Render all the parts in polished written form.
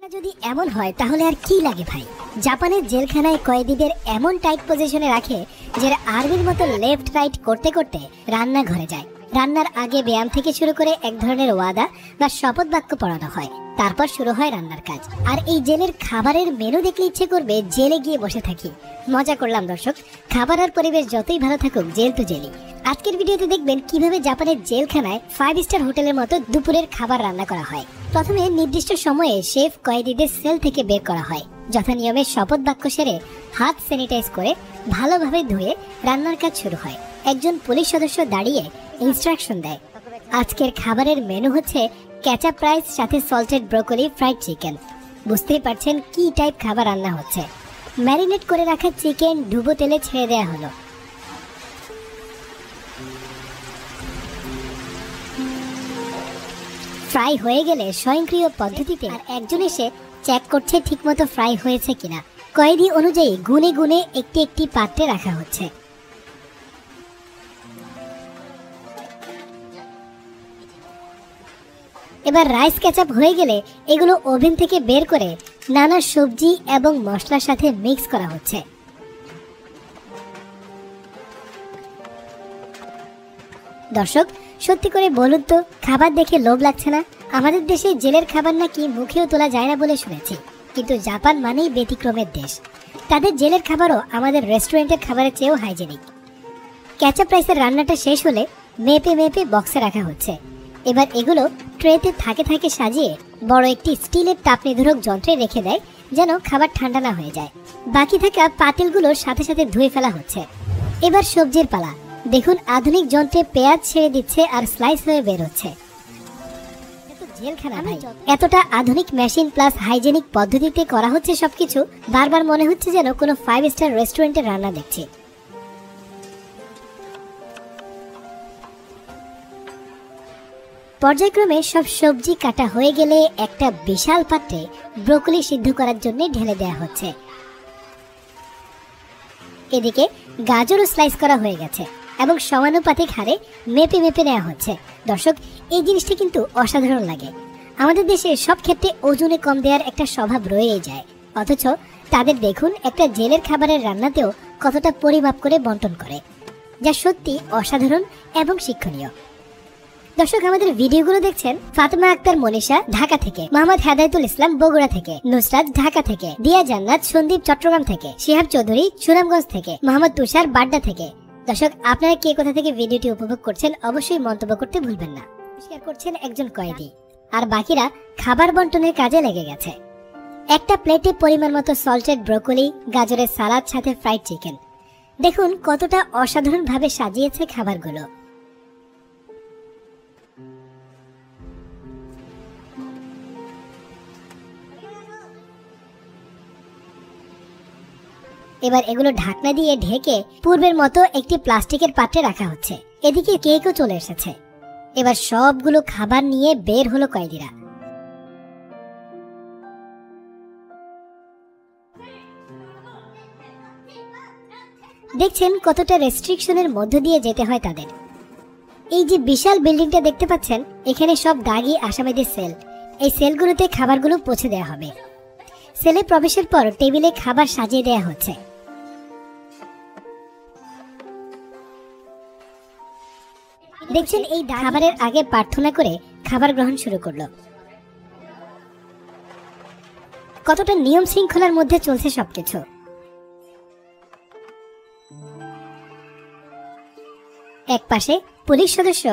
যদি এমন হয় তাহলে আর কি লাগে ভাই। জাপানের জেলখানায় কয়েদিদের এমন টাইট পজিশনে রাখে যে আর্মির মতো লেফট রাইট করতে করতে রান্নাঘরে যায়। রান্নার আগে ব্যায়াম থেকে শুরু করে এক ধরনের ওয়াদা বা শপথ বাক্য পড়ানো হয়, তারপর শুরু হয় রান্নার কাজ। আর এই জেলের খাবারের মেনু দেখলে ইচ্ছে করবে জেলে গিয়ে বসে থাকি। মজা করলাম দর্শক, খাবার আর পরিবেশ যতই ভালো থাকুক, জেল তো জেলই। আজকের ভিডিওতে দেখবেন কিভাবে জাপানের জেলখানায় 5 স্টার হোটেলের মতো দুপুরের খাবার রান্না করা হয়। প্রথমে নির্দিষ্ট সময়ে শেফ কয়েদিদের সেল থেকে বের করা হয়। যথা নিয়মে শপথ বাক্য সেরে হাত স্যানিটাইজ করে ভালোভাবে ধুয়ে রান্নার কাজ শুরু হয়। একজন পুলিশ সদস্য দাঁড়িয়ে ইনস্ট্রাকশন দেয়। আজকের খাবারের মেনু হচ্ছে কেচাপ রাইস সাথে সল্টেড ব্রোকলি ফ্রাইড চিকেন। বুঝতেই পারছেন কি টাইপ খাবার রান্না হচ্ছে। ম্যারিনেট করে রাখা চিকেন ডুবো তেলে ছেড়ে দেওয়া হলো। ফ্রাই হয়ে গেলে স্বয়ংক্রিয় পদ্ধতিতে আর একজন এসে চেক করছে ঠিকমতো ফ্রাই হয়েছে কিনা। কয়েদি অনুযায়ী গুনে গুনে একটি একটি পাত্রে রাখা হচ্ছে। এবার রাইস কেচাপ হয়ে গেলে এগুলো ওভেন থেকে বের করে নানা সবজি এবং মশলার সাথে মিক্স করা হচ্ছে। দর্শক সত্যি করে বলুন তো, খাবার দেখে লোভ লাগছে না? আমাদের দেশে জেলের খাবার নাকি মুখেও তোলা যায় না বলে শুনেছি, কিন্তু জাপান মানেই ব্যতিক্রমের দেশ। তাদের জেলের খাবারও আমাদের রেস্টুরেন্টের খাবারের চেয়েও হাইজেনিক। কেচাপ রাইসের রান্নাটা শেষ হলে মেপে মেপে বক্সে রাখা হচ্ছে। এবার এগুলো ট্রেতে থাকে থাকে সাজিয়ে বড় একটি স্টিলের তাপ নিরোধক যন্ত্রে রেখে দেয়, যেন খাবার ঠান্ডা না হয়ে যায়। বাকি থাকা পাতিলগুলোর সাথে সাথে ধুয়ে ফেলা হচ্ছে। এবার সবজির পালা। দেখুন, আধুনিক যন্ত্রে পেঁয়াজ ছেড়ে দিচ্ছে আর স্লাইস হয়ে বের হচ্ছে। জেলখানা ভাই, এতটা আধুনিক মেশিন প্লাস হাইজেনিক পদ্ধতিতে করা হচ্ছে সবকিছু, বারবার মনে হচ্ছে যেন কোনো 5 স্টার রেস্টুরেন্টের রান্না দেখছি। পর্যায়ক্রমে সব সবজি কাটা হয়ে গেলে একটা বিশাল পাত্রে ব্রোকলি সিদ্ধ করার জন্য ঢেলে দেওয়া হচ্ছে। এদিকে গাজরও স্লাইস করা হয়ে গেছে এবং সমানুপাতিক হারে মেপে মেপে নেওয়া হচ্ছে। দর্শক, এই জিনিসটা কিন্তু অসাধারণ লাগে। আমাদের দেশে সব ক্ষেত্রে ওজনে কম দেওয়ার একটা স্বভাব রয়েই যায়, অথচ তাদের দেখুন একটা জেলের খাবারের রান্নাতেও কতটা পরিমাপ করে বন্টন করে, যা সত্যি অসাধারণ এবং শিক্ষণীয়। দর্শক, আমাদের ভিডিওগুলো দেখছেন ফাতেমা আক্তার মনীষা ঢাকা থেকে, মোহাম্মদ হেদায়েতুল ইসলাম বগুড়া থেকে, নুসরাত ঢাকা থেকে, দিয়া জান্নাত সন্দীপ চট্টগ্রাম থেকে, শিহাব চৌধুরী সুনামগঞ্জ থেকে, মোহাম্মদ তুষার বাড্ডা থেকে। দর্শক, আপনারা কে কোথা থেকে ভিডিওটি উপভোগ করছেন অবশ্যই মন্তব্য করতে ভুলবেন না। শেয়ার করছেন একজন কয়েদি, আর বাকিরা খাবার বন্টনের কাজে লেগে গেছে। একটা প্লেটে পরিমাণ মতো সল্টেড ব্রোকলি, গাজরের সালাদ সাথে ফ্রাইড চিকেন। দেখুন কতটা অসাধারণ ভাবে সাজিয়েছে খাবারগুলো। এবার এগুলো ঢাকনা দিয়ে ঢেকে পূর্বের মতো একটি প্লাস্টিকের পাত্রে রাখা হচ্ছে। এদিকে কেকও চলে এসেছে। এবার সবগুলো খাবার নিয়ে বের হলো কয়েদিরা। দেখছেন কতটা রেস্ট্রিকশনের মধ্য দিয়ে যেতে হয় তাদের। এই যে বিশাল বিল্ডিংটা দেখতে পাচ্ছেন, এখানে সব দাগি আসামিদের সেল। এই সেলগুলোতে খাবারগুলো পৌঁছে দেওয়া হবে। সেলে প্রবেশের পর টেবিলে খাবার সাজিয়ে দেওয়া হচ্ছে। দেখছেন এই খাবারের আগে প্রার্থনা করে খাবার গ্রহণ শুরু করলো। কতটা নিয়ম শৃঙ্খলার মধ্যে চলছে সবকিছু। এক পাশে পুলিশ সদস্য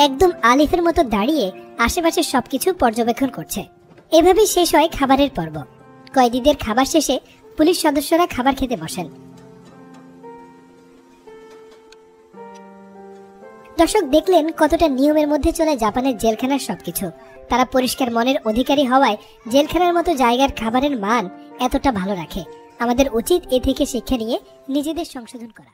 একদম আলিফের মতো দাঁড়িয়ে আশেপাশে সবকিছু পর্যবেক্ষণ করছে। এভাবেই শেষ হয় খাবারের পর্ব। কয়েদিদের খাবার শেষে পুলিশ সদস্যরা খাবার খেতে বসেন। দর্শক, দেখলেন কতটা নিয়মের মধ্যে চলে জাপানের জেলখানার সবকিছু। তারা পরিষ্কার মনের অধিকারী হওয়ায় জেলখানার মতো জায়গার খাবারের মান এতটা ভালো রাখে। আমাদের উচিত এ থেকে শিক্ষা নিয়ে নিজেদের সংশোধন করা।